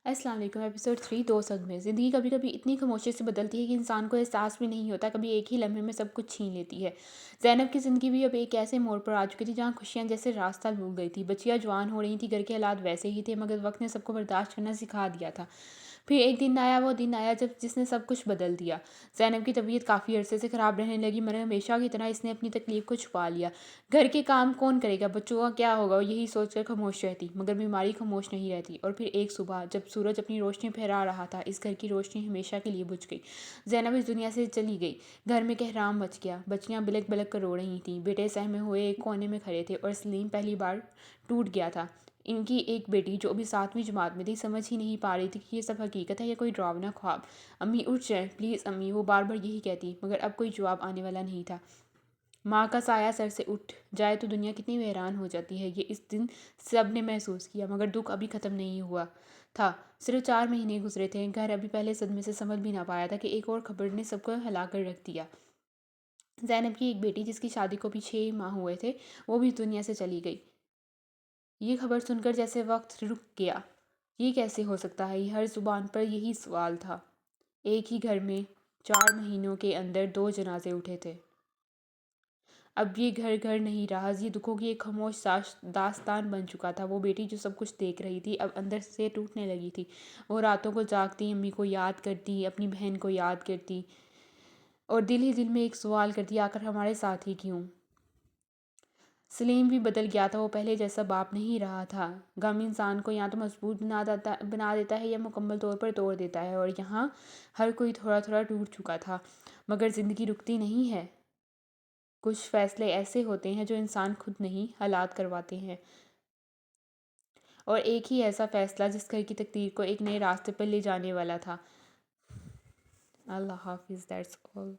السلام علیکم۔ ایپیسوڈ 3 دو صدمے۔ زندگی کبھی کبھی اتنی خاموشی سے بدلتی ہے کہ انسان کو احساس بھی نہیں ہوتا، کبھی ایک ہی لمحے میں سب کچھ چھین لیتی ہے۔ زینب کی زندگی بھی اب ایک ایسے موڑ پر آ چکی تھی جہاں خوشیاں جیسے راستہ بھول گئی تھی، بچیاں جوان ہو رہی تھیں، گھر کے حالات ویسے ہی تھے، مگر وقت نے سب کو برداشت کرنا سکھا دیا تھا۔ پھر ایک دن آیا، وہ دن آیا جس نے سب کچھ بدل دیا۔ زینب کی طبیعت کافی عرصے سے خراب رہنے لگی، مگر ہمیشہ کی طرح اس نے اپنی تکلیف کو چھپا لیا۔ گھر کے کام کون کرے گا، بچوں کا کیا ہوگا، یہی سوچ کر خاموش رہتی، مگر بیماری خاموش نہیں رہتی۔ اور پھر ایک صبح جب سورج اپنی روشنی پھیلا رہا تھا، اس گھر کی روشنی ہمیشہ کے لیے بجھ گئی۔ زینب اس دنیا سے چلی گئی، گھر میں کہرام مچ گیا، بچیاں بلک بلک کر رو رہی تھیں، بیٹے سہمے ہوئے ایک کونے میں کھڑے تھے، اور سلیم پہلی بار ٹوٹ گیا تھا۔ ان کی ایک بیٹی جو ابھی 7ویں جماعت میں تھی سمجھ ہی نہیں پا رہی تھی کہ یہ سب حقیقت ہے یا کوئی ڈراونا خواب۔ امی اٹھ جائیں پلیز امی، وہ بار بار یہی کہتی، مگر اب کوئی جواب آنے والا نہیں تھا۔ ماں کا سایہ سر سے اٹھ جائے تو دنیا کتنی ویران ہو جاتی ہے، یہ اس دن سب نے محسوس کیا، مگر دکھ ابھی ختم نہیں ہوا تھا۔ صرف 4 مہینے گزرے تھے، گھر ابھی پہلے صدمے سے سنبھل بھی نہ پایا تھا کہ ایک اور خبر نے سب کو ہلا کر رکھ دیا۔ زینب کی ایک بیٹی جس کی شادی کو بھی 6 ماہ ہوئے تھے، وہ بھی اس دنیا سے چلی گئی۔ یہ خبر سن کر جیسے وقت رک گیا۔ یہ کیسے ہو سکتا ہے، یہ ہر زبان پر یہی سوال تھا۔ ایک ہی گھر میں 4 مہینوں کے اندر 2 جنازے اٹھے تھے۔ اب یہ گھر گھر نہیں رہا، یہ دکھوں کی ایک خاموش داستان بن چکا تھا۔ وہ بیٹی جو سب کچھ دیکھ رہی تھی اب اندر سے ٹوٹنے لگی تھی۔ وہ راتوں کو جاگتی، امی کو یاد کرتی، اپنی بہن کو یاد کرتی، اور دل ہی دل میں ایک سوال کرتی، آخر ہمارے ساتھ ہی کیوں؟ سلیم بھی بدل گیا تھا، وہ پہلے جیسا باپ نہیں رہا تھا۔ غم انسان کو یا تو مضبوط بنا دیتا ہے یا مکمل طور پر توڑ دیتا ہے، اور یہاں ہر کوئی تھوڑا تھوڑا ٹوٹ چکا تھا۔ مگر زندگی رکتی نہیں ہے۔ کچھ فیصلے ایسے ہوتے ہیں جو انسان خود نہیں، حالات کرواتے ہیں۔ اور ایک ہی ایسا فیصلہ جس گھر کی تقدیر کو ایک نئے راستے پر لے جانے والا تھا۔ اللہ حافظ۔ That's all.